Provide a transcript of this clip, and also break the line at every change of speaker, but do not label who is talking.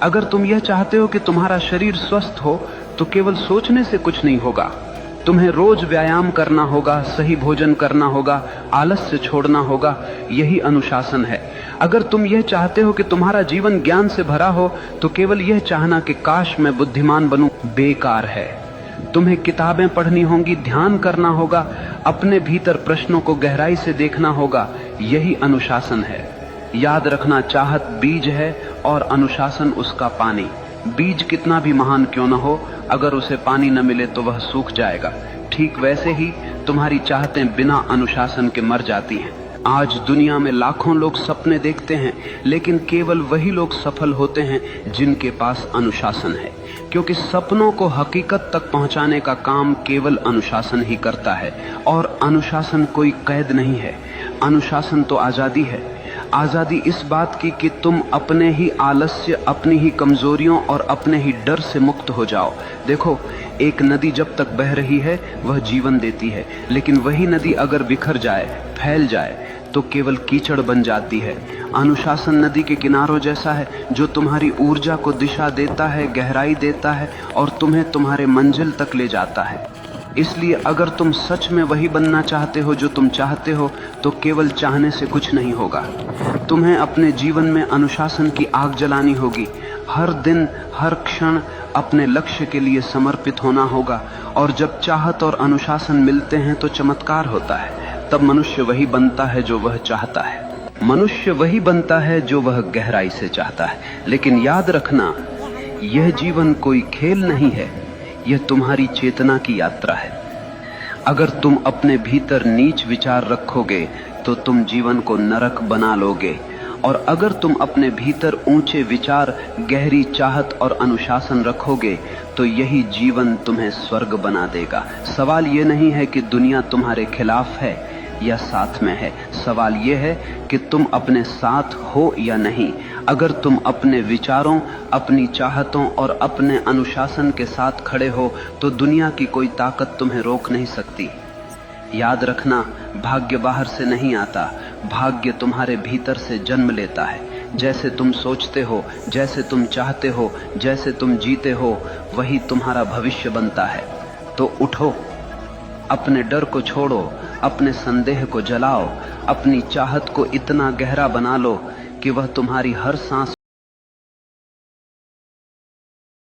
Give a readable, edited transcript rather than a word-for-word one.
अगर तुम यह चाहते हो कि तुम्हारा शरीर स्वस्थ हो तो केवल सोचने से कुछ नहीं होगा। तुम्हें रोज व्यायाम करना होगा, सही भोजन करना होगा, आलस्य छोड़ना होगा। यही अनुशासन है। अगर तुम यह चाहते हो कि तुम्हारा जीवन ज्ञान से भरा हो तो केवल यह चाहना कि काश मैं बुद्धिमान बनूं बेकार है। तुम्हें किताबें पढ़नी होंगी, ध्यान करना होगा, अपने भीतर प्रश्नों को गहराई से देखना होगा। यही अनुशासन है। याद रखना, चाहत बीज है और अनुशासन उसका पानी। बीज कितना भी महान क्यों न हो, अगर उसे पानी न मिले तो वह सूख जाएगा। ठीक वैसे ही तुम्हारी चाहतें बिना अनुशासन के मर जाती हैं। आज दुनिया में लाखों लोग सपने देखते हैं, लेकिन केवल वही लोग सफल होते हैं जिनके पास अनुशासन है, क्योंकि सपनों को हकीकत तक पहुंचाने का काम केवल अनुशासन ही करता है। और अनुशासन कोई कैद नहीं है, अनुशासन तो आजादी है। आजादी इस बात की कि तुम अपने ही आलस्य, अपनी ही कमजोरियों और अपने ही डर से मुक्त हो जाओ। देखो, एक नदी जब तक बह रही है वह जीवन देती है, लेकिन वही नदी अगर बिखर जाए, फैल जाए तो केवल कीचड़ बन जाती है। अनुशासन नदी के किनारों जैसा है जो तुम्हारी ऊर्जा को दिशा देता है, गहराई देता है और तुम्हें तुम्हारे मंजिल तक ले जाता है। इसलिए अगर तुम सच में वही बनना चाहते हो जो तुम चाहते हो तो केवल चाहने से कुछ नहीं होगा। तुम्हें अपने जीवन में अनुशासन की आग जलानी होगी। हर दिन, हर क्षण अपने लक्ष्य के लिए समर्पित होना होगा। और जब चाहत और अनुशासन मिलते हैं तो चमत्कार होता है। तब मनुष्य वही बनता है जो वह चाहता है। मनुष्य वही बनता है जो वह गहराई से चाहता है। लेकिन याद रखना, यह जीवन कोई खेल नहीं है, यह तुम्हारी चेतना की यात्रा है। अगर तुम अपने भीतर नीच विचार रखोगे तो तुम जीवन को नरक बना लोगे, और अगर तुम अपने भीतर ऊंचे विचार, गहरी चाहत और अनुशासन रखोगे तो यही जीवन तुम्हें स्वर्ग बना देगा। सवाल ये नहीं है कि दुनिया तुम्हारे खिलाफ है या साथ में है, सवाल ये है कि तुम अपने साथ हो या नहीं। अगर तुम अपने विचारों, अपनी चाहतों और अपने अनुशासन के साथ खड़े हो तो दुनिया की कोई ताकत तुम्हें रोक नहीं सकती। याद रखना, भाग्य बाहर से नहीं आता, भाग्य तुम्हारे भीतर से जन्म लेता है। जैसे तुम सोचते हो, जैसे तुम चाहते हो, जैसे तुम जीते हो, वही तुम्हारा भविष्य बनता है। तो उठो, अपने डर को छोड़ो, अपने संदेह को जलाओ, अपनी चाहत को इतना गहरा बना लो कि वह तुम्हारी हर सांस